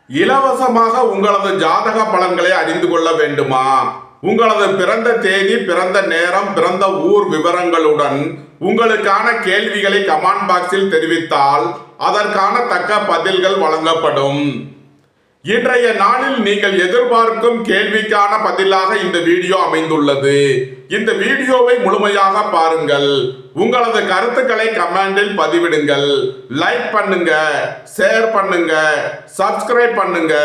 இலவசமாக உங்களது ஜாதக பலன்களை அறிந்து கொள்ள வேண்டுமா? உங்களது பிறந்த தேதி, பிறந்த நேரம், பிறந்த ஊர் விவரங்களுடன் உங்களுக்கான கேள்விகளை கமெண்ட் பாக்ஸில் தெரிவித்தால் அதற்கான தக்க பதில்கள் வழங்கப்படும். இன்றைய நாளில் நீங்கள் எதிர்பார்க்கும் கேள்விக்கான பதிலாக இந்த வீடியோ அமைந்துள்ளது. இந்த வீடியோவை முழுமையாக பாருங்கள். உங்களது கருத்துக்களை கமெண்டில் பதிவிடுங்கள். லைக் பண்ணுங்க, ஷேர் பண்ணுங்க, சப்ஸ்கிரைப் பண்ணுங்க.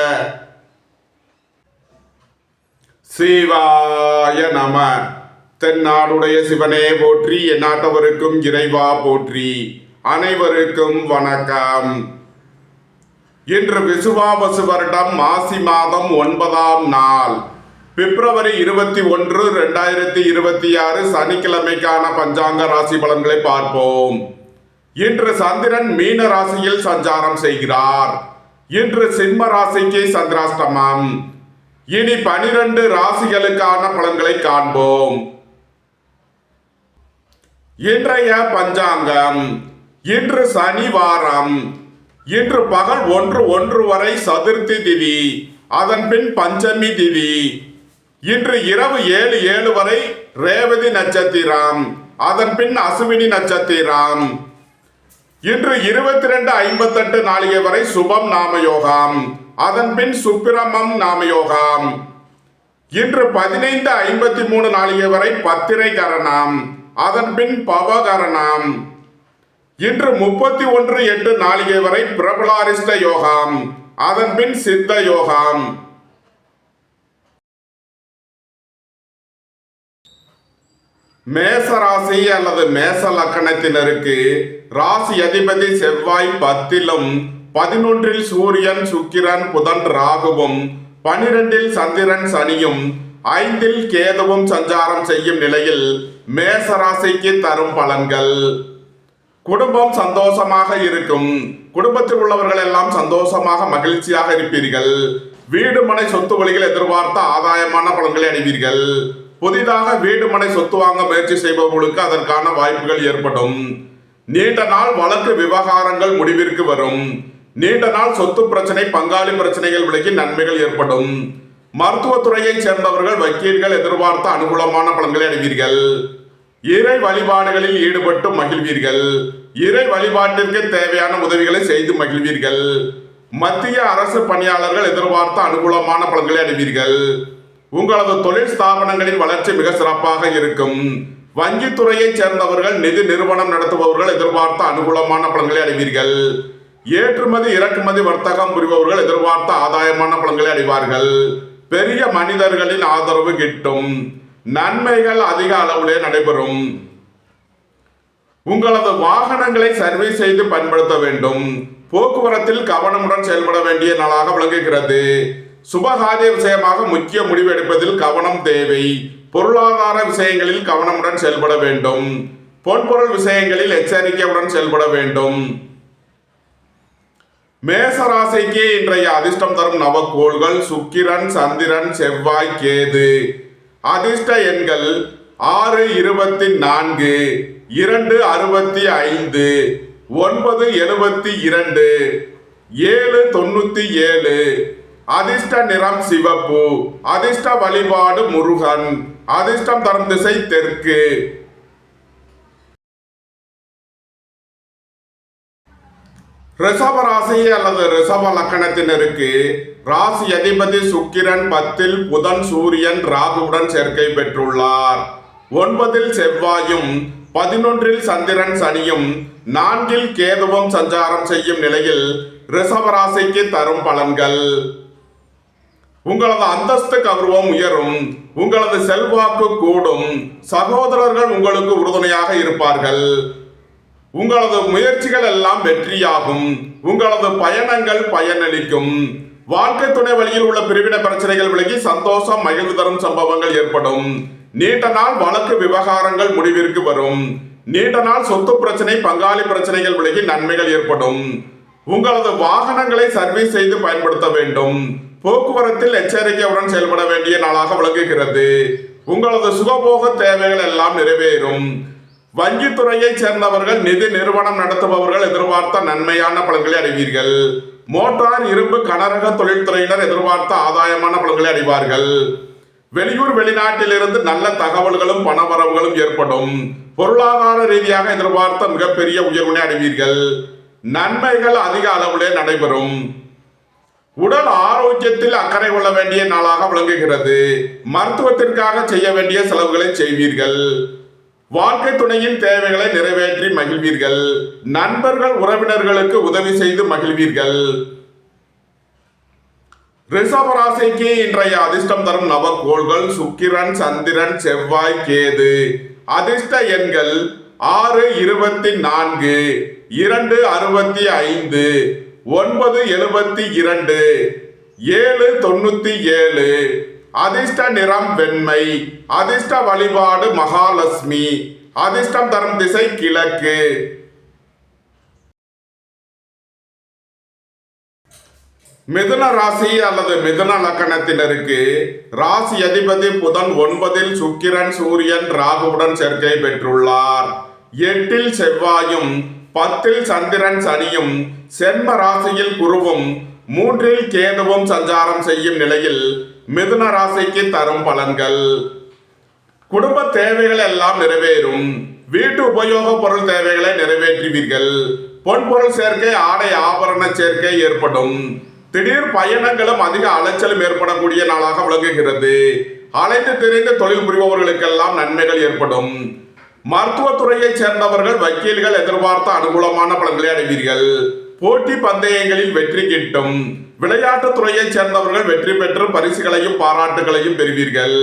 சிவாய நம. தென்னாடுடைய சிவனே போற்றி, எந்நாட்டவருக்கும் இறைவா போற்றி. அனைவருக்கும் வணக்கம். இன்று விசுவாவசு வருடம் மாசி மாதம் 9ஆம் நாள், பிப்ரவரி 21, 2026 சனிக்கிழமைக்கான பஞ்சாங்க ராசி பலன்களை பார்ப்போம். இன்று சந்திரன் மீன ராசியில் சஞ்சாரம் செய்கிறார். இன்று சிம்ம ராசிக்கு சந்திராஷ்டமம். இனி 12 ராசிகளுக்கான பலன்களை காண்போம். இன்றைய பஞ்சாங்கம். இன்று சனிவாரம். இன்று பகல் 1 வரை சதுர்த்தி திதி, அதன் பின் பஞ்சமி திதி. இன்று இரவு 7 வரை ரேவதி நட்சத்திரம், அதன் பின் அசுவினி நட்சத்திரம். இன்று 22:58 நாளிகை வரை சுபம் நாமயோகம், அதன் பின் சுக்கிரமம் நாமயோகம். இன்று 15:53 நாளிகை வரை பத்திரை கரணம், அதன் பின் பவகரணம். இன்று 31:08 நாளிகை வரை பிரபலாரிஷ்ட யோகம், அதன் பின் சித்த யோகம். மேச ராசி அல்லது மேச லக்கணத்தினருக்கு ராசி அதிபதி செவ்வாய் 10லும், 11இல் சூரியன், சுக்கிரன், புதன், ராகுவும், 12இல் சந்திரன், சனியும், 5இல் கேதுவும் சஞ்சாரம் செய்யும் நிலையில் மேச ராசிக்கு தரும் பலன்கள். குடும்பம் சந்தோஷமாக இருக்கும். குடும்பத்தில் உள்ளவர்கள் எல்லாம் சந்தோஷமாக மகிழ்ச்சியாக இருப்பீர்கள். வீடு மனை சொத்து வழிகள் எதிர்பார்த்த ஆதாயமான பலன்களை அடைவீர்கள். புதிதாக வீடு மனை சொத்து வாங்க முயற்சி செய்பவர்களுக்கு அதற்கான வாய்ப்புகள் ஏற்படும். நீண்ட நாள் வழக்கு விவகாரங்கள் முடிவிற்கு வரும். நீண்ட நாள் சொத்து பிரச்சனை, பங்காளி பிரச்சனைகள் விலகி நன்மைகள் ஏற்படும். மருத்துவத்துறையை சேர்ந்தவர்கள், வக்கீல்கள் எதிர்பார்த்த அனுகூலமான பலன்களை அடைவீர்கள். இறை வழிபாடுகளில் ஈடுபட்டு மகிழ்வீர்கள். இறை வழிபாட்டிற்கு தேவையான உதவிகளை செய்து மகிழ்வீர்கள். மத்திய அரசு பணியாளர்கள் எதிர்பார்த்த அனுகூலமான பலன்களை அடைவீர்கள். உங்களது தொழில் ஸ்தாபனங்களின் வளர்ச்சி மிக சிறப்பாக இருக்கும். வங்கித்துறையை சேர்ந்தவர்கள், நிதி நிறுவனம் நடத்துபவர்கள் எதிர்பார்த்த அனுகூலமான பலன்களை அடைவீர்கள். ஏற்றுமதி இறக்குமதி வர்த்தகம் புரிபவர்கள் எதிர்பார்த்த ஆதாயமான பலன்களை அடைவார்கள். பெரிய மனிதர்களின் ஆதரவு கிட்டும். நன்மைகள் அதிக அளவிலே நடைபெறும். உங்களது வாகனங்களை சர்வீஸ் செய்து பயன்படுத்த வேண்டும். போக்குவரத்தில் கவனமுடன் செயல்பட வேண்டிய நாளாக விளங்குகிறது. சுபகாரிய விஷயமாக முக்கிய முடிவு எடுப்பதில் கவனம் தேவை. பொருளாதார விஷயங்களில் கவனமுடன் செயல்பட வேண்டும். பொன்பொருள் விஷயங்களில் எச்சரிக்கையுடன் செயல்பட வேண்டும். மேசராசிக்கு இன்றைய அதிர்ஷ்டம் தரும் நவக்கோள்கள் சுக்கிரன், சந்திரன், செவ்வாய், கேது. அதிர்ஷ்ட எண்கள் 6, 24, 2, 65, 9, 72, 7, 97. அதிர்ஷ்ட நிறம் சிவப்பு. அதிர்ஷ்ட வழிபாடு முருகன். அதிர்ஷ்டம் தரும் திசை தெற்கு. ரிஷப ராசி அல்லது ரிஷப லக்கணத்தினருக்கு ராசி அதிபதி சுக்கிரன் 10இல், புதன், சூரியன், ராகுவுடன் சேர்க்கை பெற்றுள்ளார். 9இல் செவ்வாயும், 11இல் சந்திரன், சனியும், 4இல் கேதுவும் சஞ்சாரம் செய்யும் நிலையில் ரிஷப ராசிக்கு தரும் பலன்கள். உங்களது அந்தஸ்து கௌரவம் உயரும். உங்களது செல்வாக்கு கூடும். சகோதரர்கள் உங்களுக்கு உறுதுணையாக இருப்பார்கள். உங்களது முயற்சிகள் எல்லாம் வெற்றியாகும். உங்களது பயணங்கள் பயனளிக்கும். வாழ்க்கை துணை வழியில் உள்ள பிரிவினை பிரச்சனைகள் விலகி சந்தோஷம், மகிழ்வு தரும் சம்பவங்கள் ஏற்படும். நீண்ட நாள் வழக்கு விவகாரங்கள் முடிவிற்கு வரும். நீண்ட நாள் சொத்து பிரச்சனை, பங்காளி பிரச்சனைகள் விலகி நன்மைகள் ஏற்படும். உங்களது வாகனங்களை சர்வீஸ் செய்து பயன்படுத்த வேண்டும். போக்குவரத்தில் எச்சரிக்கையுடன் செயல்பட வேண்டிய நாளாக விளங்குகிறது. உங்களது சுகபோக தேவைகள் எல்லாம் நிறைவேறும். வங்கித்துறையை சேர்ந்தவர்கள், நிதி நிறுவனம் நடத்துபவர்கள் எதிர்பார்த்த நன்மையான பலன்களை அடைவீர்கள். மோட்டார் இரும்பு கனரக தொழில்துறையினர் எதிர்பார்த்த ஆதாயமான பலன்களை அடைவார்கள். வெளியூர் வெளிநாட்டிலிருந்து நல்ல தகவல்களும் பணவரவுகளும் ஏற்படும். பொருளாதார ரீதியாக எதிர்பார்த்த மிகப்பெரிய உயர்வினை அடைவீர்கள். நன்மைகள் அதிக அளவிலே நடைபெறும். உடல் ஆரோக்கியத்தில் அக்கறை கொள்ள வேண்டிய நாளாக விளங்குகிறது. மருத்துவத்திற்காக செய்ய வேண்டிய செலவுகளை செய்வீர்கள். வாழ்க்கை துணையின் தேவைகளை நிறைவேற்றி மகிழ்வீர்கள். நண்பர்கள் உறவினர்களுக்கு உதவி செய்து மகிழ்வீர்கள். ரிஷபராசிக்கு இன்றைய அதிர்ஷ்டம் தரும் நவக்கோள்கள் சுக்கிரன், சந்திரன், செவ்வாய், கேது. அதிர்ஷ்ட எண்கள் 6, 24, 2, 65, 9, 72, 7, 97. அதிர்ஷ்ட நிறம் வெண்மை. அதிர்ஷ்ட வழிபாடு மகாலட்சுமி. அதிர்ஷ்டம் தரும் திசை கிழக்கு. மிதுன ராசி அல்லது மிதுன லக்கணத்தினருக்கு ராசி அதிபதி புதன் 9, சுக்கிரன், சூரியன், ராகுவுடன் சேர்க்கை பெற்றுள்ளார். 8 செவ்வாயும் 10 சந்திரன், சனியும் சென்ம ராசியில் குருவும் 3 கேதுவும் சஞ்சாரம் செய்யும் நிலையில் மிதுன ராசிக்கு தரும் பலன்கள். குடும்ப தேவைகள் எல்லாம் நிறைவேறும். வீட்டு உபயோக பொருள் தேவைகளை நிறைவேற்றுவீர்கள். பொன்பொருள் சேர்க்கை, ஆடை ஆபரண சேர்க்கை ஏற்படும். திடீர் பயணங்களும் அதிக அலைச்சலும் ஏற்படக்கூடிய நாளாக விளங்குகிறது. அலைந்து திரிந்து தொழில் புரிபவர்களுக்கெல்லாம் நன்மைகள் ஏற்படும். மருத்துவத்துறையை சேர்ந்தவர்கள், வக்கீல்கள் எதிர்பார்த்த அனுகூலமான பலன்களை அடைவீர்கள். போட்டி பந்தயங்களில் வெற்றி கிட்டும். விளையாட்டுத் துறையை சேர்ந்தவர்கள் வெற்றி பெற்று பரிசுகளையும் பாராட்டுகளையும் பெறுவீர்கள்.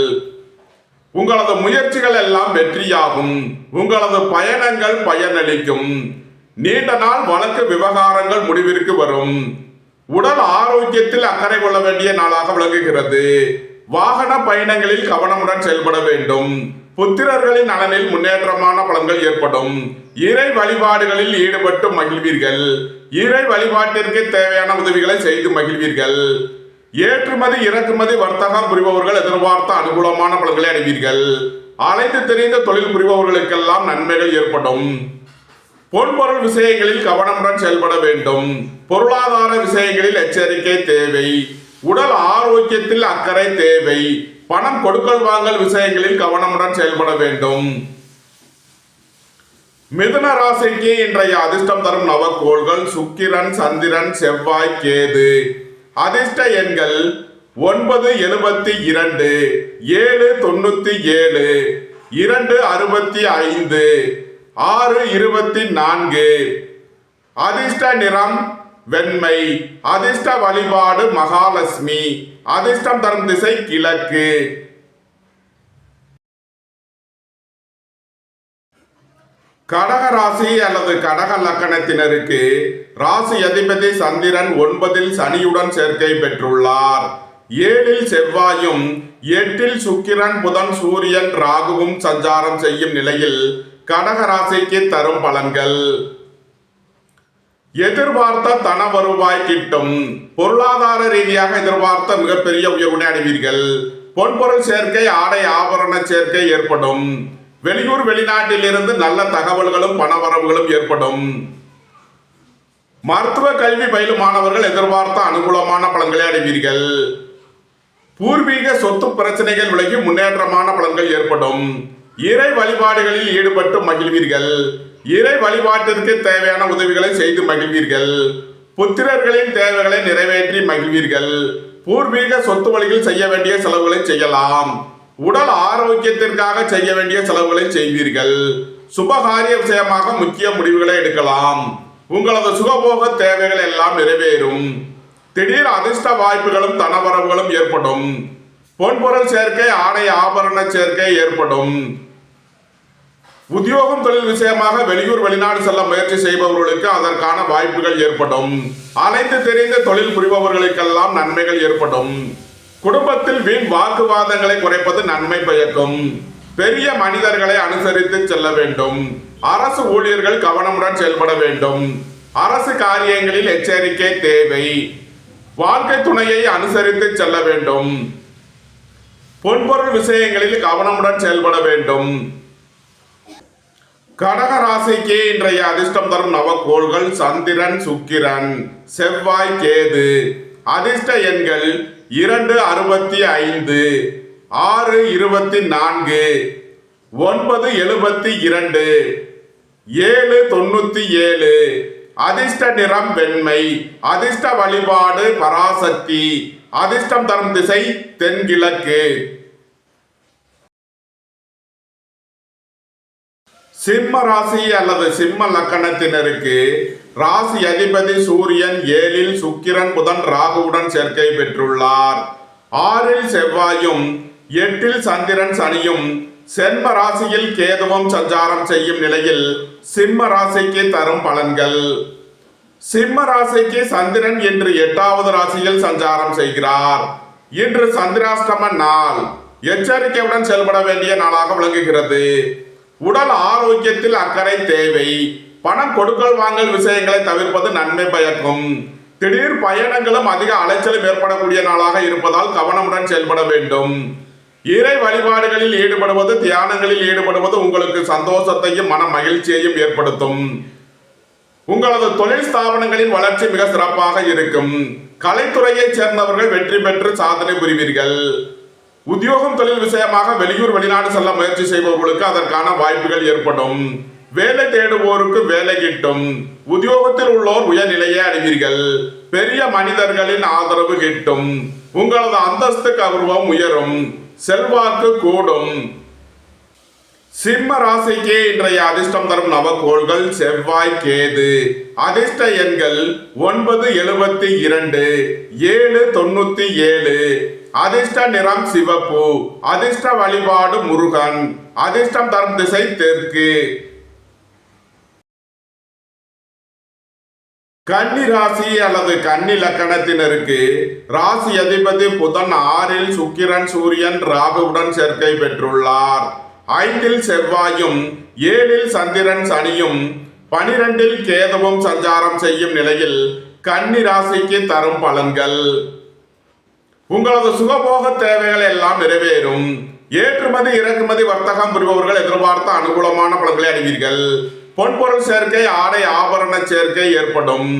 உங்களது முயற்சிகள் எல்லாம் வெற்றியாகும். உங்களது பயணங்கள் பயனளிக்கும். நீண்ட நாள் வழக்கு விவகாரங்கள் முடிவிற்கு வரும். உடல் ஆரோக்கியத்தில் அக்கறை கொள்ள வேண்டிய நாளாக விளங்குகிறது. வாகன பயணங்களில் கவனமுடன் செயல்பட வேண்டும். புத்திரர்களின் நலனில் முன்னேற்றமான பலன்கள் ஏற்படும். இறை வழிபாடுகளில் ஈடுபட்டு மகிழ்வீர்கள். இறை வழிபாட்டிற்கு தேவையான உதவிகளை செய்து மகிழ்வீர்கள். ஏற்றுமதி இறக்குமதி வர்த்தகம் புரிபவர்கள் எதிர்பார்த்த அனுகூலமான பலன்களை அடைவீர்கள். அலைந்து தெரிந்த தொழில் புரிபவர்களுக்கெல்லாம் நன்மைகள் ஏற்படும். பொன்பொருள் விஷயங்களில் கவனமுடன் செயல்பட வேண்டும். பொருளாதார விஷயங்களில் எச்சரிக்கை தேவை. உடல் ஆரோக்கியத்தில் அக்கறை தேவை. பணம் கொடுக்கல் வாங்கல் விஷயங்களில் கவனமுடன் செயல்பட வேண்டும். மிதுன ராசிக்கு இன்றைய அதிர்ஷ்டம் தரும் நவக்கோள்கள் சுக்கிரன், சந்திரன், செவ்வாய், கேது. அதிர்ஷ்ட எண்கள் 9, 72, 7, 97, 2, 65, 6, 24. அதிர்ஷ்ட நிறம் வெண்மை. அதிர்ஷ்ட வழிபாடு மகாலட்சுமி. அதிர்ஷ்டம் தரும் திசை கிழக்கு. கடக ராசி அல்லது கடக லக்கணத்தினருக்கு ராசி அதிபதி சந்திரன் 9 சனியுடன் சேர்க்கை பெற்றுள்ளார். 7 செவ்வாயும் 8 சுக்கிரன், புதன், சூரியன், ராகுவும் சஞ்சாரம் செய்யும் நிலையில் கடக ராசிக்கு தரும் பலன்கள். எதிர்பார்த்த தன வருவாய் கிட்டும். பொருளாதார ரீதியாக எதிர்பார்த்த மிகப்பெரிய உயர்வினை அடைவீர்கள். பொன்பொருள் சேர்க்கை, ஆடை ஆபரண சேர்க்கை ஏற்படும். வெளியூர் வெளிநாட்டில் இருந்து நல்ல தகவல்களும் பணவரவுகளும் ஏற்படும். மருத்துவ கல்வி பயிலும் மாணவர்கள் எதிர்பார்த்த அனுகூலமான பலன்களை அடைவீர்கள். பூர்வீக சொத்து பிரச்சனைகள் விலகி முன்னேற்றமான பலன்கள் ஏற்படும். இறை வழிபாடுகளில் ஈடுபட்டு மகிழ்வீர்கள். இறை வழிபாட்டிற்கு தேவையான உதவிகளை செய்து மகிழ்வீர்கள். புத்திரர்களின் தேவைகளை நிறைவேற்றி மகிழ்வீர்கள். பூர்வீக சொத்து வழியில் செய்ய வேண்டிய செலவுகளை செய்யலாம். உடல் ஆரோக்கியத்திற்காக செய்ய வேண்டிய செலவுகளை செய்வீர்கள். சுபகாரிய விஷயமாக முக்கிய முடிவுகளை எடுக்கலாம். உங்களது சுகபோக தேவைகள் எல்லாம் நிறைவேறும். திடீர் அதிர்ஷ்ட வாய்ப்புகளும் தனவரவுகளும் ஏற்படும். பொன்பொருள் சேர்க்கை, ஆடை ஆபரண சேர்க்கை ஏற்படும். உத்தியோகம் தொழில் விஷயமாக வெளியூர் வெளிநாடு செல்ல முயற்சி செய்பவர்களுக்கு அதற்கான வாய்ப்புகள் ஏற்படும். அனைத்து தெரிந்த தொழில் புரிபவர்களுக்கெல்லாம் நன்மைகள் ஏற்படும். குடும்பத்தில் வீண் வாக்குவாதங்களை குறைப்பது நன்மை பயக்கும். பெரிய மனிதர்களை அனுசரித்து செல்ல வேண்டும். அரசு ஊழியர்கள் கவனமுடன் செயல்பட வேண்டும். அரசு காரியங்களில் எச்சரிக்கை தேவை. வாழ்க்கை துணையை அனுசரித்து செல்ல வேண்டும். பொன்பொருள் விஷயங்களில் கவனமுடன் செயல்பட வேண்டும். கடக ராசிக்கு இன்றைய அதிர்ஷ்டம் தரும் நவக்கோள்கள் சந்திரன், சுக்கிரன், செவ்வாய், கேது. அதிர்ஷ்ட எண்கள் 2, 65, 6, 24, 9, 72, 7, 97. அதிர்ஷ்ட நிறம் வெண்மை. அதிர்ஷ்ட வழிபாடு பராசக்தி. அதிர்ஷ்டம் தரும் திசை தென்கிழக்கு. சிம்ம ராசி அல்லது சிம்ம லக்கணத்தினருக்கு ராசி அதிபதி சூரியன் 7ல் சுக்கிரன், புதன், ராகுவுடன் சேர்க்கை பெற்றுள்ளார். 6ல் செவ்வாயும் 8ல் சந்திரன், சனியும் சென்ம ராசியில் கேதுவும் சஞ்சாரம் செய்யும் நிலையில் சிம்ம ராசிக்கு தரும் பலன்கள். சிம்ம ராசிக்கு சந்திரன் இன்று 8வது ராசியில் சஞ்சாரம் செய்கிறார். இன்று சந்திராஷ்டம நாள். எச்சரிக்கையுடன் செயல்பட வேண்டிய நாளாக விளங்குகிறது. உடல் ஆரோக்கியத்தில் அக்கறை தேவை. பணம் கொடுக்கல் வாங்கல் விஷயங்களை தவிர்ப்பது நன்மை பயக்கும். திடீர் பயணங்களும் அதிக அலைச்சலும் ஏற்படக்கூடிய நாளாக இருப்பதால் கவனமுடன் செயல்பட வேண்டும். இறை வழிபாடுகளில் ஈடுபடுவது, தியானங்களில் ஈடுபடுவது உங்களுக்கு சந்தோஷத்தையும் மன மகிழ்ச்சியையும் ஏற்படுத்தும். உங்களது தொழில் ஸ்தாபனங்களின் வளர்ச்சி மிக சிறப்பாக இருக்கும். கலைத்துறையைச் சேர்ந்தவர்கள் வெற்றி பெற்று சாதனை புரிவீர்கள். உத்தியோகம் தொழில் விஷயமாக வெளியூர் வெளிநாடு செல்ல முயற்சி செய்பவர்களுக்கு அதற்கான வாய்ப்புகள் ஏற்படும். வேலை தேடுவோருக்கு வேலை கிட்டும். உத்தியோகத்தில் உள்ளோர் உயர்நிலையை அடைவீர்கள். பெரிய மனிதர்களின் ஆதரவு கிட்டும். உங்களது அந்தஸ்து கௌரவம் உயரும். செல்வாக்கு கூடும். சிம்ம ராசிக்கு இன்றைய அதிர்ஷ்டம் தரும் நவக்கோள்கள் செவ்வாய், கேது. அதிர்ஷ்ட எண்கள் 9, 72, 7, 97. அதிர்ஷ்ட நிறம் சிவப்பு. அதிர்ஷ்ட வழிபாடு முருகன். அதிர்ஷ்டம் தரும் திசை தெற்கு. கன்னி ராசி அல்லது கன்னி லக்கணத்தினருக்கு ராசி அதிபதி புதன் 6ல் சுக்கிரன், சூரியன், ராகுவுடன் சேர்க்கை பெற்றுள்ளார். 5ல் செவ்வாயும் 7ல் சந்திரன், சனியும் 12ல் கேதுவும் சஞ்சாரம் செய்யும் நிலையில் கன்னி ராசிக்கு தரும் பலன்கள். உங்களது சுகபோக தேவைகள் எல்லாம் நிறைவேறும். ஏற்றுமதி இறக்குமதி வர்த்தகம் புரிபவர்கள் எதிர்பார்த்த அனுகூலமான பலன்களை அடைவீர்கள். பொன்பொருள் சேர்க்கை, ஆடை ஆபரண சேர்க்கை ஏற்படும்.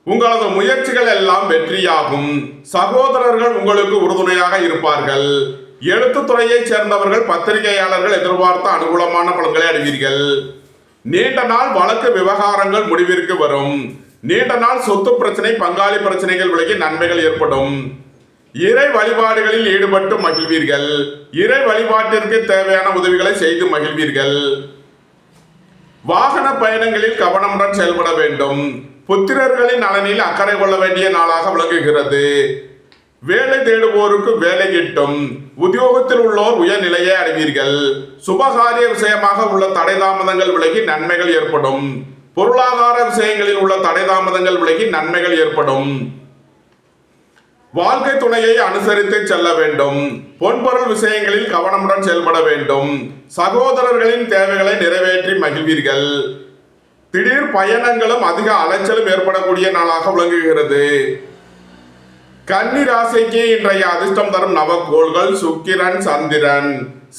உங்களது முயற்சிகள் எல்லாம் வெற்றியாகும். சகோதரர்கள் உங்களுக்கு உறுதுணையாக இருப்பார்கள். எழுத்துத்துறையைச் சேர்ந்தவர்கள், பத்திரிகையாளர்கள் எதிர்பார்த்த அனுகூலமான பலன்களை அடைவீர்கள். நீண்ட நாள் வழக்கு விவகாரங்கள் முடிவிற்கு வரும். நீண்ட நாள் சொத்து பிரச்சனை, பங்காளி பிரச்சனைகள் விலகி நன்மைகள் ஏற்படும். இறை வழிபாடுகளில் ஈடுபட்டு மகிழ்வீர்கள். இறை வழிபாட்டிற்கு தேவையான உதவிகளை செய்து மகிழ்வீர்கள். வாகன பயணங்களில் கவனமுடன் செயல்பட வேண்டும். புத்திரர்களின் நலனில் அக்கறை கொள்ள வேண்டிய நாளாக விளங்குகிறது. வேலை தேடுவோருக்கு வேலை கிட்டும். உத்தியோகத்தில் உள்ளோர் உயர்நிலையை அடைவீர்கள். சுபகாரிய விஷயமாக உள்ள தடை தாமதங்கள் விலகி நன்மைகள் ஏற்படும். பொருளாதார விஷயங்களில் உள்ள தடை தாமதங்கள் விலகி நன்மைகள் ஏற்படும். வாழ்க்கை துணையை அனுசரித்து செல்ல வேண்டும். பொன்பொருள் விஷயங்களில் கவனமுடன் செயல்பட வேண்டும். சகோதரர்களின் தேவைகளை நிறைவேற்றி மகிழ்வீர்கள். திடீர் பயணங்களும் அதிக அலைச்சலும் ஏற்படக்கூடிய நாளாக விளங்குகிறது. கன்னி ராசிக்கு இன்றைய அதிர்ஷ்டம் தரும் நவக்கோள்கள் சுக்கிரன், சந்திரன்,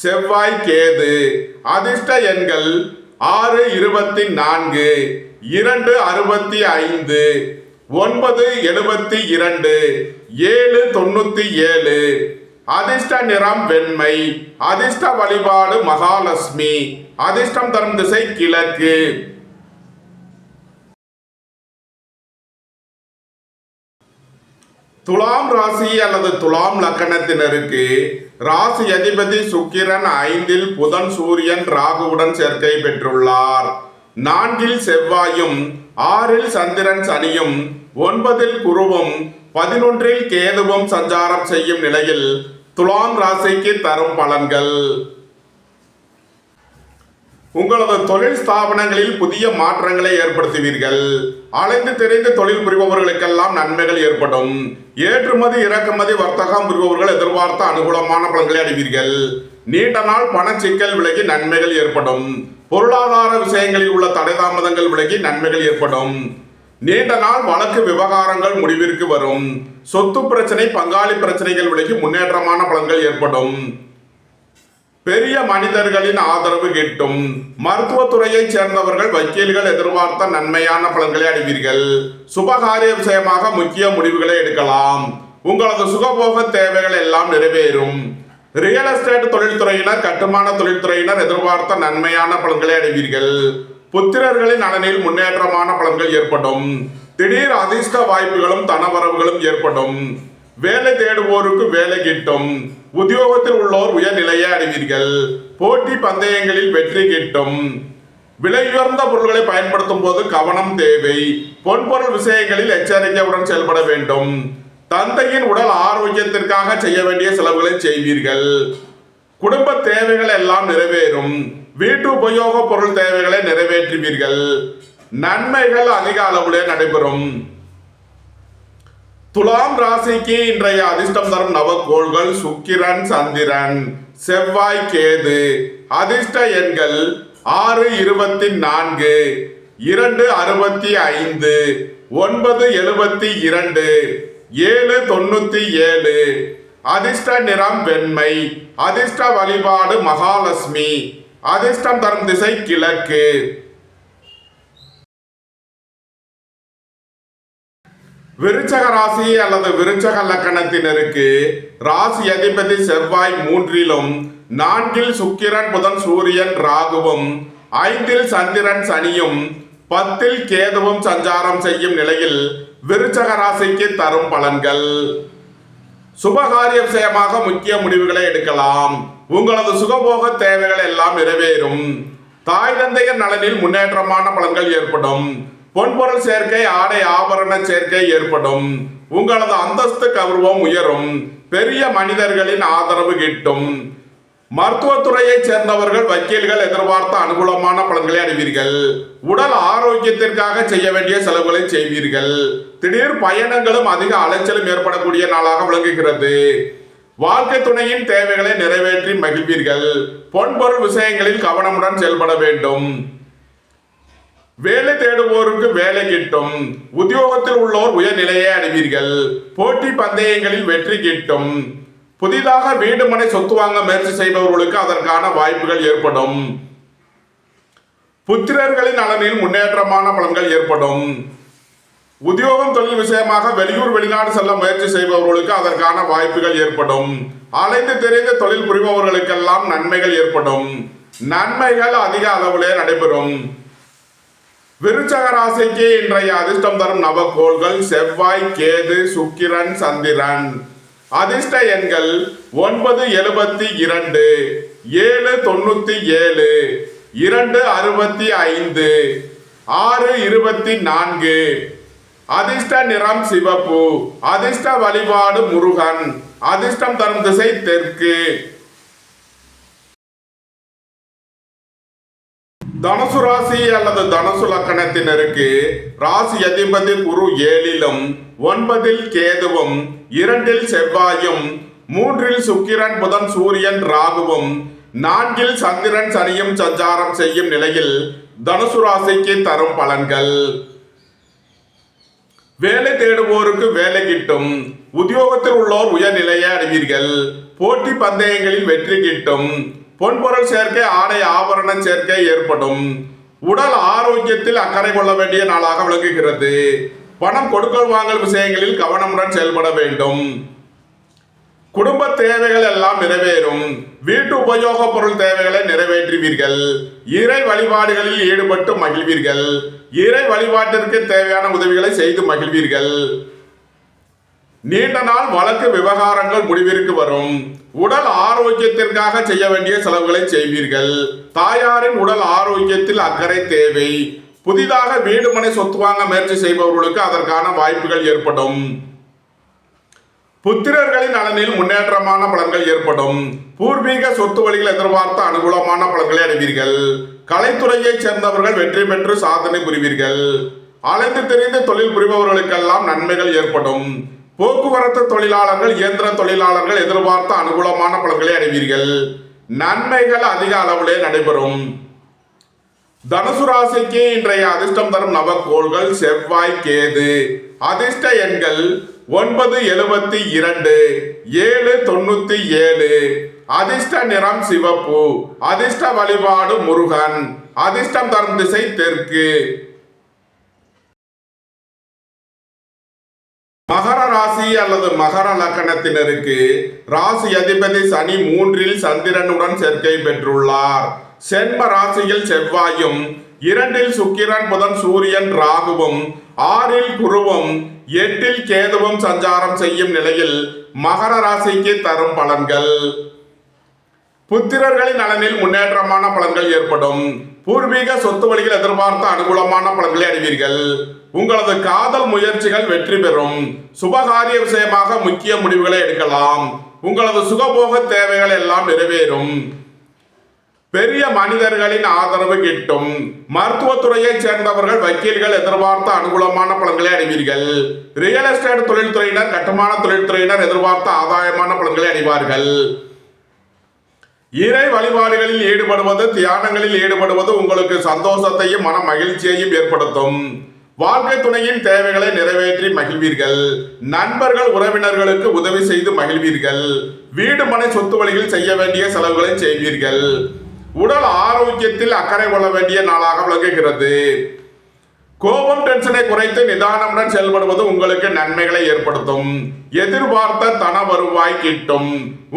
செவ்வாய், கேது. அதிர்ஷ்ட எண்கள் 6, 24, 2, 65, 9, 72, 7, 97. அதிர்ஷ்ட நிறம் வெண்மை. அதிர்ஷ்ட வழிபாடு மகாலட்சுமி. அதிர்ஷ்டம் தரும் திசை கிழக்கு. துலாம் ராசி அல்லது துலாம் லக்கணத்தினருக்கு ராசி அதிபதி சுக்கிரன் 5ல் புதன், சூரியன், ராகுவுடன் சேர்க்கை பெற்றுள்ளார். 4ல் செவ்வாயும் 6ல் சந்திரன், சனியும் 9ல் குருவும் 11ல் கேதுவும் சஞ்சாரம் செய்யும் நிலையில் துலாம் ராசிக்கு தரும் பலன்கள். உங்களது தொழில் ஸ்தாபனங்களில் புதிய மாற்றங்களை ஏற்படுத்துவீர்கள். அலைந்து திரிந்து தொழில் புரிபவர்களுக்கெல்லாம் நன்மைகள் ஏற்படும். ஏற்றுமதி இறக்குமதி வர்த்தகம் புரிபவர்கள் எதிர்பார்த்த அனுகூலமான பலன்களை அடைவீர்கள். நீண்ட நாள் பண சிக்கல் விலகி நன்மைகள் ஏற்படும். பொருளாதார விஷயங்களில் உள்ள தடை தாமதங்கள் விலகி நன்மைகள் ஏற்படும். நீண்ட நாள் வழக்கு விவகாரங்கள் முடிவிற்கு வரும். சொத்து பிரச்சனை, பங்காளி பிரச்சனைகள் விலகி முன்னேற்றமான பலன்கள் ஏற்படும். பெரிய மனிதர்களின் ஆதரவு கிட்டும். மருத்துவத்துறையை சேர்ந்தவர்கள் வக்கீல்கள் எதிர்பார்த்த நன்மையான பலன்களை அடைவீர்கள். சுபகாரிய விஷயமாக முக்கிய முடிவுகளை எடுக்கலாம். உங்களது சுகபோக தேவைகள் எல்லாம் நிறைவேறும். ரியல் எஸ்டேட் தொழில்துறையினர், கட்டுமான தொழில்துறையினர் எதிர்பார்த்த நன்மையான பலன்களை அடைவீர்கள். புத்திரர்களின் நலனில் முன்னேற்றமான பலன்கள் ஏற்படும். திடீர் அதிர்ஷ்ட வாய்ப்புகளும் தனவரவுகளும் ஏற்படும். வேலை தேடுவோருக்கு வேலை கிட்டும். உத்தியோகத்தில் உள்ளோர் உயர்நிலையை அடைவீர்கள். போட்டி பந்தயங்களில் வெற்றி கிட்டும். விலையுயர்ந்த பொருட்களை பயன்படுத்தும் போது கவனம் தேவை. பொன்பொருள் விஷயங்களில் எச்சரிக்கையுடன் செயல்பட வேண்டும். தந்தையின் உடல் ஆரோக்கியத்திற்காக செய்ய வேண்டிய செலவுகளை செய்வீர்கள். குடும்ப தேவைகள் எல்லாம் நிறைவேறும். வீட்டு உபயோக பொருள் தேவைகளை நிறைவேற்றுவீர்கள். நன்மைகள் அதிக அளவிலே நடைபெறும். துலாம் ராசிக்கு இன்றைய அதிர்ஷ்டம் தரும் நவக்கோள்கள் சுக்கிரன், சந்திரன், செவ்வாய், கேது. அதிர்ஷ்ட எண்கள் 6, 24, 2, 65, 9, 72, 7, 97. அதிர்ஷ்ட நிறம் வெண்மை. அதிர்ஷ்ட வழிபாடு மகாலட்சுமி. அதிர்ஷ்டம் தரும் திசை கிழக்கு. விருச்சக ராசி அல்லது விருச்சக லக்கணத்தினருக்கு ராசி அதிபதி செவ்வாய் 3லும், 4ல் சுக்கிரன், புதன், சூரியன், ராகுவும், 5ல் சந்திரன், சனியும், 10ல் கேதுவும் சஞ்சாரம் செய்யும் நிலையில் விருச்சக ராசிக்கு தரும் பலன்கள். சுபகாரிய விஷயமாக முக்கிய முடிவுகளை எடுக்கலாம். உங்களது சுகபோக தேவைகள் எல்லாம் நிறைவேறும். தாய் தந்தையர் நலனில் முன்னேற்றமான பலன்கள் ஏற்படும். பொன்பொருள் சேர்க்கை, ஆடை ஆபரண சேர்க்கை ஏற்படும். உங்களது அந்தஸ்து கௌரவம் உயரும். பெரிய மனிதர்களின் ஆதரவு கிட்டும். மருத்துவத்துறையை சேர்ந்தவர்கள், வக்கீல்கள் எதிர்பார்த்த அனுகூலமான பலன்களை அடைவீர்கள். உடல் ஆரோக்கியத்திற்காக செய்ய வேண்டிய செலவுகளை செய்வீர்கள். திடீர் பயணங்களும் அதிக அலைச்சலும் ஏற்படக்கூடிய நாளாக விளங்குகிறது. வாழ்க்கை துணையின் தேவைகளை நிறைவேற்றி மகிழ்வீர்கள். பொன்பொருள் விஷயங்களில் கவனமுடன் செயல்பட வேண்டும். வேலை தேடுவோருக்கு வேலை கிட்டும். உத்தியோகத்தில் உள்ளோர் உயர்நிலையை அடைவீர்கள். போட்டி பந்தயங்களில் வெற்றி கிட்டும். புதிதாக வீடு மனை சொத்து வாங்க முயற்சி செய்பவர்களுக்கு அதற்கான வாய்ப்புகள் ஏற்படும். புத்திரர்களின் நலனில் முன்னேற்றமான பலன்கள் ஏற்படும். உத்தியோகம் தொழில் விஷயமாக வெளியூர் வெளிநாடு செல்ல முயற்சி செய்பவர்களுக்கு அதற்கான வாய்ப்புகள் ஏற்படும். அலைந்து தெரிந்து தொழில் புரிபவர்களுக்கெல்லாம் நன்மைகள் ஏற்படும். நன்மைகள் அதிக அளவிலே நடைபெறும். விருச்சக ராசிக்கு இன்றைய அதிர்ஷ்டம் தரும் நவக்கோள்கள் செவ்வாய், கேது, சுக்கிரன், சந்திரன். அதிர்ஷ்ட எண்கள் 9, 72, 7, 97, 2, 65, 6, 24. அதிர்ஷ்ட நிறம் சிவப்பு. அதிர்ஷ்ட வழிபாடு முருகன். அதிர்ஷ்டம் தரும் திசை தெற்கு. தனுசு ராசி அல்லது தனுசு லக்கணத்தினருக்கு ராசி அதிபதி குரு 7லும், 9ல் கேதுவும், 2ல் செவ்வாயும், 3ல் சுக்கிரன், புதன், சூரியன், ராகுவும், 4ல் சந்திரன், சனியும் சஞ்சாரம் செய்யும் நிலையில் தனுசு ராசிக்கு தரும் பலன்கள். வேலை தேடுவோருக்கு வேலை கிட்டும். உத்தியோகத்தில் உள்ளோர் உயர்நிலையை அடைவீர்கள். போட்டி பந்தயங்களில் வெற்றி கிட்டும். பொன்பொருள் சேர்க்கை, ஆடை ஆபரண சேர்க்கை ஏற்படும். உடல் ஆரோக்கியத்தில் அக்கறை கொள்ள வேண்டிய நாளாக விளங்குகிறது. பணம் கொடுக்கல் வாங்கல் விஷயங்களில் கவனமுடன் செயல்பட வேண்டும். குடும்ப தேவைகள் எல்லாம் நிறைவேறும். வீட்டு உபயோக பொருள் தேவைகளை நிறைவேற்றுவீர்கள். இறை வழிபாடுகளில் ஈடுபட்டு மகிழ்வீர்கள். இறை வழிபாட்டிற்கு தேவையான உதவிகளை செய்து மகிழ்வீர்கள். நீண்ட நாள் வழக்கு விவகாரங்கள் முடிவிற்கு வரும். உடல் ஆரோக்கியத்திற்காக செய்ய வேண்டிய செலவுகளை செய்வீர்கள். தாயாரின் உடல் ஆரோக்கியத்தில் அக்கறை தேவை. புதிதாக வீடு மனை சொத்து வாங்க முயற்சி செய்பவர்களுக்கு அதற்கான வாய்ப்புகள் ஏற்படும். புத்திரர்களின் நலனில் முன்னேற்றமான பலன்கள் ஏற்படும். பூர்வீக சொத்து வழிகள் எதிர்பார்த்த அனுகூலமான பலன்களை அடைவீர்கள். கலைத்துறையை சேர்ந்தவர்கள் வெற்றி பெற்று சாதனை புரிவீர்கள். அலைந்து தெரிந்து தொழில் புரிபவர்களுக்கெல்லாம் நன்மைகள் ஏற்படும். போக்குவரத்து தொழிலாளர்கள், இயந்திர தொழிலாளர்கள் எதிர்பார்த்த அனுகூலமான பலன்களை அடைவீர்கள். நன்மைகள் அதிக அளவிலே நடைபெறும். தனுசு ராசிக்கு இன்றைய அதிர்ஷ்டம் தரும் நவக்கோள்கள் செவ்வாய், கேது. அதிர்ஷ்ட எண்கள் 9, 72, 7, 97. அதிர்ஷ்ட நிறம் சிவப்பு. அதிர்ஷ்ட வழிபாடு முருகன். அதிர்ஷ்டம் தரும் திசை தெற்கு. மகர ராசி அல்லது மகர லக்கணத்தினருக்கு ராசி அதிபதி சனி 3 சந்திரனுடன் சேர்க்கை பெற்றுள்ளார். சென்ம ராசியில் செவ்வாயும், 2 சுக்கிரன் புதன் சூரியன் ராகுவும், 6 குருவும், 8 கேதுவும் சஞ்சாரம் செய்யும் நிலையில் மகர ராசிக்கு தரும் பலன்கள். புத்திரர்களின் நலனில் முன்னேற்றமான பலன்கள் ஏற்படும். பூர்வீக சொத்து வழியில் எதிர்பார்த்த அனுகூலமான பலன்களை அடைவீர்கள். உங்களது காதல் முயற்சிகள் வெற்றி பெறும். சுபகாரிய விஷயமாக முக்கிய முடிவுகளை எடுக்கலாம். உங்களது சுகபோக தேவைகள் எல்லாம் நிறைவேறும். பெரிய மனிதர்களின் ஆதரவு கிட்டும். மருத்துவத்துறையைச் சேர்ந்தவர்கள், வக்கீல்கள் எதிர்பார்த்த அனுகூலமான பலன்களை அடைவீர்கள். ரியல் எஸ்டேட் தொழில்துறையினர், கட்டுமான தொழில்துறையினர் எதிர்பார்த்த ஆதாயமான பலன்களை அடைவார்கள். இறை வழிபாடுகளில் ஈடுபடுவது, தியானங்களில் ஈடுபடுவது உங்களுக்கு சந்தோஷத்தையும் மன மகிழ்ச்சியையும் ஏற்படுத்தும். வாழ்க்கை துணையின் தேவைகளை நிறைவேற்றி மகிழ்வீர்கள். நண்பர்கள் உறவினர்களுக்கு உதவி செய்து மகிழ்வீர்கள். வீடு மனை சொத்து வழியில் செய்ய வேண்டிய செலவுகளை செய்வீர்கள். உடல் ஆரோக்கியத்தில் அக்கறை கொள்ள வேண்டிய நாளாக விளங்குகிறது. கோபம் டென்ஷனை குறைத்து நிதானமுடன் செயல்படுவது உங்களுக்கு நன்மைகளை ஏற்படுத்தும். எதிர்பார்த்த தன வருவாய் கிட்டும்.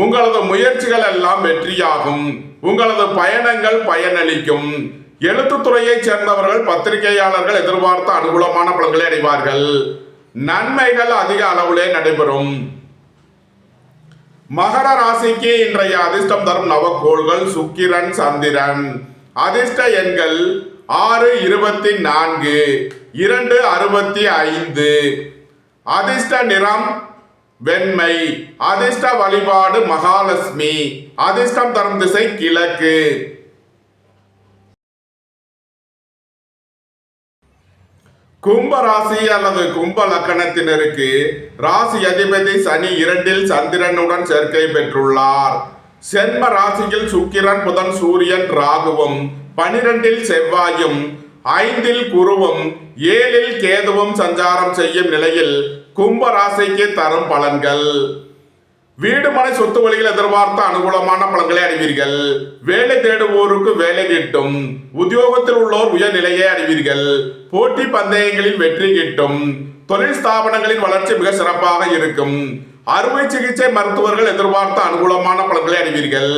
உங்களது முயற்சிகள் எல்லாம் வெற்றியாகும். உங்களது பயணங்கள் பயனளிக்கும். எழுத்துத்துறையைச் சேர்ந்தவர்கள், பத்திரிகையாளர்கள் எதிர்பார்த்த அனுகூலமான பலன்களை அடைவார்கள். நன்மைகள் அதிக அளவிலே நடைபெறும். மகர ராசிக்கு இன்றைய அதிர்ஷ்டம் தரும் நவக்கோள்கள் சுக்கிரன், சந்திரன். அதிர்ஷ்ட எண்கள் 6, 24, 2, 65. அதிர்ஷ்ட நிறம் வெண்மை. அதிர்ஷ்ட வழிபாடு மகாலட்சுமி. அதிர்ஷ்டம் தரும் திசை கிழக்கு. கும்ப ராசி அல்லது கும்ப லக்கணத்தினருக்கு ராசி அதிபதி சனி 2 சந்திரனுடன் சேர்க்கை பெற்றுள்ளார். சென்ம ராசியில் சுக்கிரன் புதன் சூரியன் ராகுவும், 12 செவ்வாயும், 5 குருவும், 7 கேதுவும் சஞ்சாரம் செய்யும் நிலையில் கும்ப ராசிக்கு தரும் பலன்கள். வீடு மனை சொத்து வழியில் எதிர்பார்த்த அனுகூலமான பலன்களை அடைவீர்கள். வேலை தேடுவோருக்கு வேலை கிட்டும். உத்தியோகத்தில் உள்ளோர் உயர்நிலையை அடைவீர்கள். போட்டி பந்தயங்களில் வெற்றி கிட்டும். தொழில் ஸ்தாபனங்களின் வளர்ச்சி மிக சிறப்பாக இருக்கும். அறுவை சிகிச்சை மருத்துவர்கள் எதிர்பார்த்த அனுகூலமான பலன்களை அடைவீர்கள்.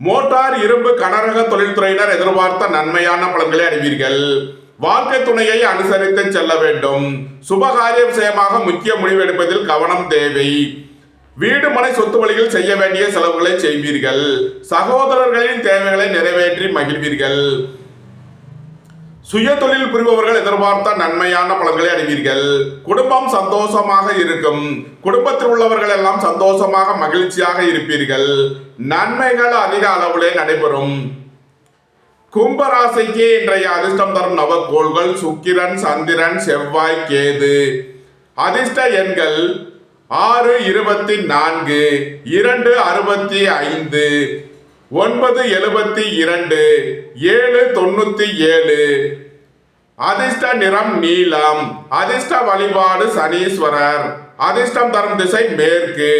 மோட்டார், இரும்பு, கனரக தொழில்துறையினர் எதிர்பார்த்த நன்மையான பலன்களை அடைவீர்கள். வாழ்க்கை துணையை அனுசரித்து செல்ல வேண்டும். சுபகாரிய விஷயமாக முக்கிய முடிவு எடுப்பதில் கவனம் தேவை. வீடு மனை சொத்து வழியில் செய்ய வேண்டிய செலவுகளை செய்வீர்கள். சகோதரர்களின் தேவைகளை நிறைவேற்றி மகிழ்வீர்கள். சுய தொழில் புரிபவர்கள் எதிர்பார்த்த நன்மையான பலன்களை அடைவீர்கள். குடும்பம் சந்தோஷமாக இருக்கும். குடும்பத்தில் உள்ளவர்கள் எல்லாம் சந்தோஷமாக மகிழ்ச்சியாக இருப்பீர்கள். நன்மைகள் அதிக அளவிலே நடைபெறும். கும்பராசிக்கு இன்றைய அதிர்ஷ்டம் தரும் நவக்கோள்கள் சுக்கிரன், சந்திரன், செவ்வாய், கேது. அதிர்ஷ்ட எண்கள் 6, 24, 2, 65, 9, 72, 7, 97. அதிர்ஷ்ட நிறம் நீலம். அதிர்ஷ்ட வழிபாடு சனீஸ்வரர். அதிர்ஷ்டம் தரும் திசை மேற்கு.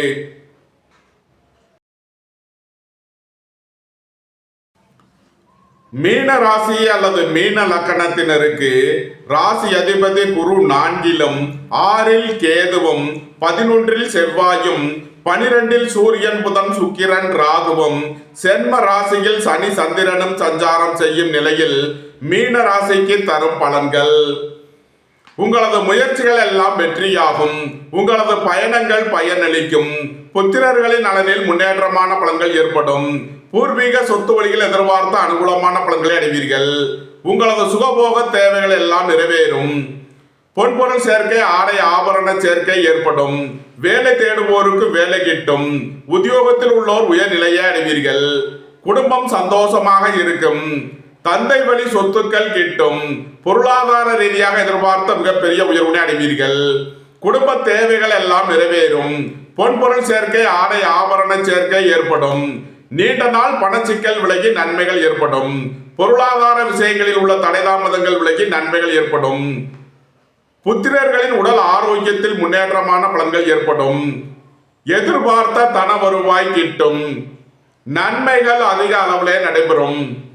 மீன ராசி அல்லது மீன லக்கணத்தினருக்கு ராசி அதிபதி குரு 4, 6 கேதுவும், 11 செவ்வாயும், 12 சூரியன் புதன் சுக்கிரன் ராகுவும், சென்ம ராசியில் சனி சந்திரனும் சஞ்சாரம் செய்யும் நிலையில் மீன ராசிக்கு தரும் பலன்கள். உங்களது முயற்சிகள் எல்லாம் வெற்றியாகும். உங்களது பயணங்கள் பயனளிக்கும். புத்திரர்களின் நலனில் முன்னேற்றமான பலன்கள் ஏற்படும். பூர்வீக சொத்து வழியில் எதிர்பார்த்த அனுகூலமான பலன்களை அடைவீர்கள். உங்களது சுகபோக தேவைகள் எல்லாம் நிறைவேறும். பொன்பொருள் சேர்க்கை, ஆடை ஆபரண சேர்க்கை ஏற்படும். வேலை தேடுவோருக்கு வேலை கிட்டும். உத்தியோகத்தில் உள்ளோர் உயர்நிலையை அடைவீர்கள். குடும்பம் சந்தோஷமாக இருக்கும். தந்தை வழி சொத்துக்கள் கிட்டும். பொருளாதார ரீதியாக எதிர்பார்த்த மிகப்பெரிய உயர்வினை அடைவீர்கள். குடும்ப தேவைகள் எல்லாம் நிறைவேறும். பொன்பொருள் சேர்க்கை, ஆடை ஆபரண சேர்க்கை ஏற்படும். நீண்ட நாள் பணச்சிக்கல் விலகி நன்மைகள் ஏற்படும். பொருளாதார விஷயங்களில் உள்ள தடைதாமதங்கள் விலகி நன்மைகள் ஏற்படும். புத்திரர்களின் உடல் ஆரோக்கியத்தில் முன்னேற்றமான பலன்கள் ஏற்படும். எதிர்பார்த்த தன வருவாய் கிட்டும். நன்மைகள் அதிக அளவிலே நடைபெறும்.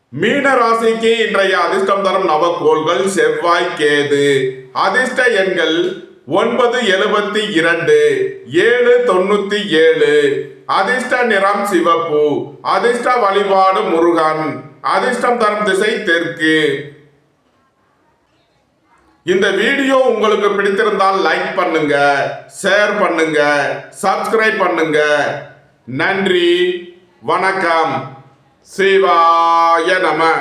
மீன ராசிக்கு இன்றைய அதிர்ஷ்டம் தரும் நவக்கோள்கள் செவ்வாய், கேது. அதிர்ஷ்ட எண்கள் 972, 797. அதிர்ஷ்ட நிறம் சிவப்பு. அதிர்ஷ்ட வழிபாடு முருகன். அதிர்ஷ்டம் தரும் திசை தெற்கு. இந்த வீடியோ உங்களுக்கு பிடித்திருந்தால் லைக் பண்ணுங்க, ஷேர் பண்ணுங்க, சப்ஸ்கிரைப் பண்ணுங்க. நன்றி, வணக்கம். சிவாய நம.